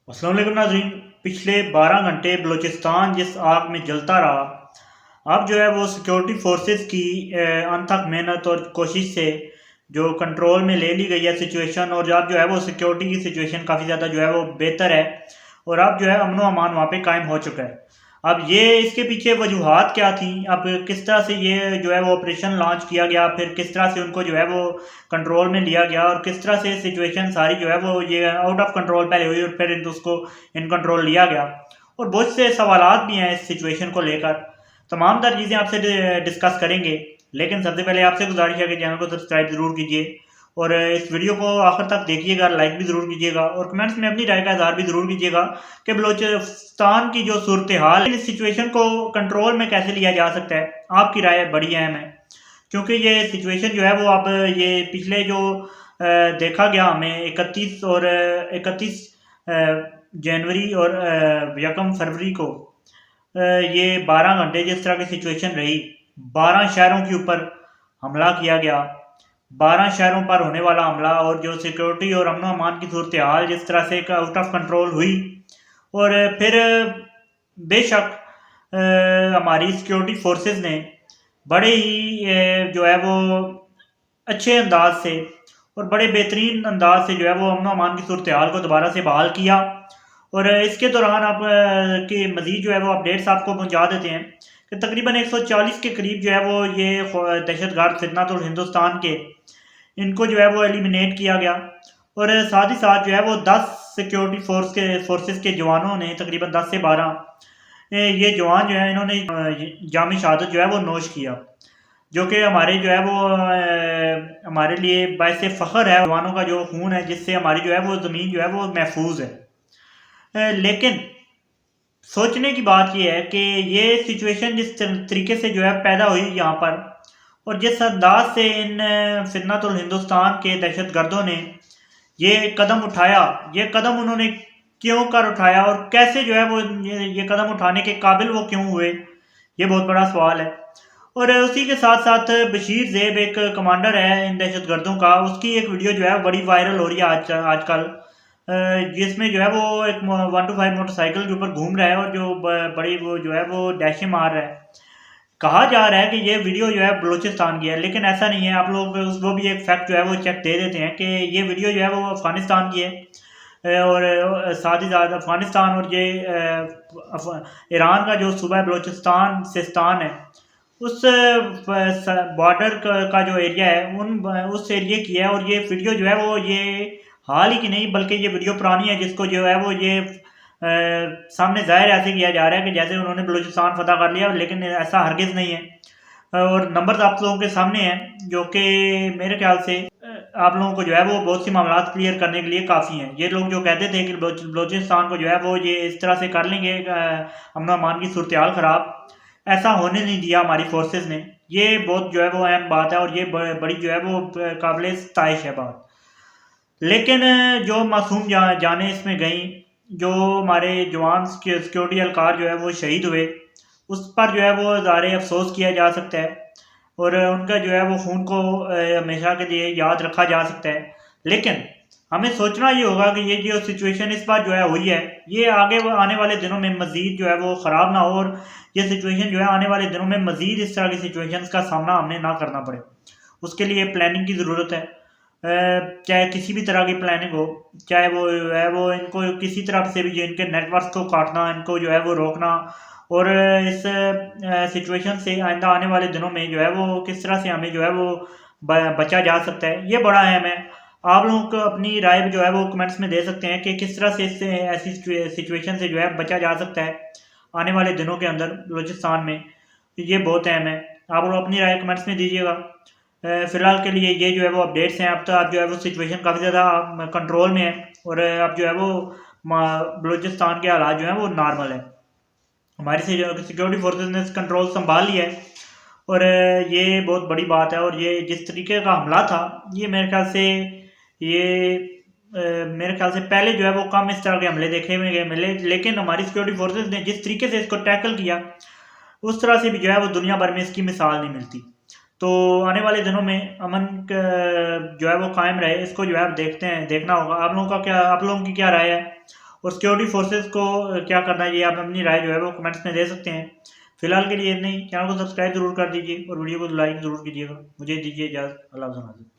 अस्सलाम वालेकुम नाज़रीन। पिछले 12 घंटे बलूचिस्तान जिस आग में जलता रहा, अब जो है वो सिक्योरिटी फोर्सेस की अनथक मेहनत और कोशिश से जो कंट्रोल में ले ली गई है सिचुएशन, और अब जो है वो सिक्योरिटी की सिचुएशन काफ़ी ज़्यादा जो है वो बेहतर है। और अब जो है अमन व अमान वहाँ पे कायम हो चुका है। अब ये इसके पीछे वजूहात क्या थी, अब किस तरह से ये जो है वो ऑपरेशन लॉन्च किया गया, फिर किस तरह से उनको जो है वो कंट्रोल में लिया गया, और किस तरह से सिचुएशन सारी जो है वो ये आउट ऑफ कंट्रोल पहले हुई और फिर उसको इन कंट्रोल लिया गया। और बहुत से सवालात भी हैं इस सिचुएशन को लेकर। तमाम तर चीज़ें आपसे डिस्कस करेंगे, लेकिन सबसे पहले आपसे गुजारिश है कि चैनल को सब्सक्राइब ज़रूर कीजिए और इस वीडियो को आखिर तक देखिएगा, लाइक भी ज़रूर कीजिएगा और कमेंट्स में अपनी राय का इज़हार भी ज़रूर कीजिएगा कि बलूचिस्तान की जो सूरत हाल है, इस सिचुएशन को कंट्रोल में कैसे लिया जा सकता है। आपकी राय बड़ी अहम है, क्योंकि ये सिचुएशन जो है वो अब ये पिछले जो देखा गया हमें 31 जनवरी और 1 फरवरी को ये 12 घंटे जिस तरह की सिचुएशन रही, 12 शहरों के ऊपर हमला किया गया। 12 शहरों पर होने वाला हमला और जो सिक्योरिटी और अमन अमान की सूरत हाल जिस तरह से आउट ऑफ कंट्रोल हुई, और फिर बेशक हमारी सिक्योरिटी फोर्सेस ने बड़े ही जो है वो अच्छे अंदाज से और बड़े बेहतरीन अंदाज से जो है वो अमन अमान की सूरत हाल को दोबारा से बहाल किया। और इसके दौरान आप के मज़ीद जो है वो अपडेट्स आपको पहुंचा देते हैं कि तकरीबन 140 के करीब जो है वो ये दहशतगर्द फितनतुल हिंदुस्तान के इनको जो है वो एलिमिनेट किया गया। और साथ ही साथ जो है वो 10 सिक्योरिटी फोर्सेस के जवानों ने, तकरीबन 10 से 12 ये जवान जो है इन्होंने जाम शहादत जो है वो नोश किया, जो कि हमारे जो है वो हमारे लिए बायस फ़ख्र है। जवानों का जो खून है जिससे हमारी जो है वो ज़मीन जो है वो महफूज है। लेकिन सोचने की बात यह है कि ये सिचुएशन जिस तरीके से जो है पैदा हुई यहाँ पर, और जिस अंदाज से इन फितनतुल हिंदुस्तान के दहशत गर्दों ने ये कदम उठाया, ये कदम उन्होंने क्यों कर उठाया और कैसे जो है वो ये कदम उठाने के काबिल वो क्यों हुए, ये बहुत बड़ा सवाल है। और उसी के साथ साथ बशीर ज़ेब एक कमांडर है इन दहशत गर्दों का, उसकी एक वीडियो जो है बड़ी वायरल हो रही है आजकल, जिसमें जो है वो एक 125 मोटरसाइकिल के ऊपर घूम रहा है और जो बड़ी वो जो है वो डैशें मार रहा है। कहा जा रहा है कि ये वीडियो जो है बलूचिस्तान की है, लेकिन ऐसा नहीं है। आप लोग वो भी एक फैक्ट जो है वो चेक दे देते हैं कि ये वीडियो जो है वो अफ़गानिस्तान की है। और साथ ही साथ अफ़गानिस्तान और ये ईरान का जो सूबा बलूचिस्तान सिस्तान है, उस बॉर्डर का जो एरिया है उस एरिया की है। और ये वीडियो जो है वो ये हाल ही की नहीं, बल्कि ये वीडियो पुरानी है, जिसको जो है वो ये सामने ज़ाहिर ऐसे किया जा रहा है कि जैसे उन्होंने बलूचिस्तान फतह कर लिया, लेकिन ऐसा हरगिज़ नहीं है। और नंबर्स आप लोगों के सामने हैं, जो कि मेरे ख्याल से आप लोगों को जो है वो बहुत सी मामला क्लियर करने के लिए काफ़ी हैं। ये लोग जो कहते थे कि बलूचिस्तान को जो है वो ये इस तरह से कर लेंगे अमन अमान की सूरत हाल ख़राब, ऐसा होने नहीं दिया हमारी फोर्सेस ने। ये बहुत जो है वो अहम बात है और ये बड़ी जो है वो काबिल सताइश है बात। लेकिन जो मासूम जाने इसमें गई, जो हमारे जवान सिक्योरिटी एहलकार जो है वो शहीद हुए, उस पर जो है वो ज़ाहिर अफसोस किया जा सकता है और उनका जो है वो खून को हमेशा के लिए याद रखा जा सकता है। लेकिन हमें सोचना ये होगा कि ये जो सिचुएशन इस बार जो है हुई है, ये आगे आने वाले दिनों में मज़ीद जो है वो ख़राब ना हो, और ये सिचुएशन जो है आने वाले दिनों में मज़ीद इस तरह की सिचुएशंस का सामना हमें ना करना पड़े। उसके लिए प्लानिंग की ज़रूरत है। चाहे किसी भी तरह की प्लानिंग हो, चाहे वो है वो इनको किसी तरह से भी जो इनके नेटवर्क को काटना, इनको जो है वो रोकना, और इस सिचुएशन से आइंदा आने वाले दिनों में जो है वो किस तरह से हमें जो है वो बचा जा सकता है, ये बड़ा अहम है। आप लोगों को अपनी राय जो है वो कमेंट्स में दे सकते हैं कि किस तरह से इससे ऐसी सिचुएशन से जो है बचा जा सकता है आने वाले दिनों के अंदर बलूचिस्तान में। ये बहुत अहम है। आप लोग अपनी राय कमेंट्स में दीजिएगा। फ़िलहाल के लिए ये जो है वो अपडेट्स हैं। अब तो आप जो है वो सिचुएशन काफ़ी ज़्यादा कंट्रोल में है और अब जो है वो बलूचिस्तान के हालात जो हैं वो नॉर्मल है। हमारी सिक्योरिटी फोर्सेस ने कंट्रोल संभाल लिया है और ये बहुत बड़ी बात है। और ये जिस तरीके का हमला था, ये मेरे ख्याल से पहले जो है वो कम इस तरह के हमले देखने में गए मिले, लेकिन हमारी सिक्योरिटी फोर्सेस ने जिस तरीके से इसको टैकल किया, उस तरह से भी जो है वो दुनिया भर में इसकी मिसाल नहीं मिलती। तो आने वाले दिनों में अमन जो है वो कायम रहे, इसको जो है आप देखना होगा। आप लोगों की क्या राय है? और सिक्योरिटी फोर्सेस को क्या करना है, ये आप अपनी राय जो है वो कमेंट्स में दे सकते हैं। फिलहाल के लिए नहीं, चैनल को सब्सक्राइब जरूर कर दीजिए और वीडियो को लाइक ज़रूर कीजिएगा। मुझे दीजिए इजाज़त। अल्लाह हाफ़िज़।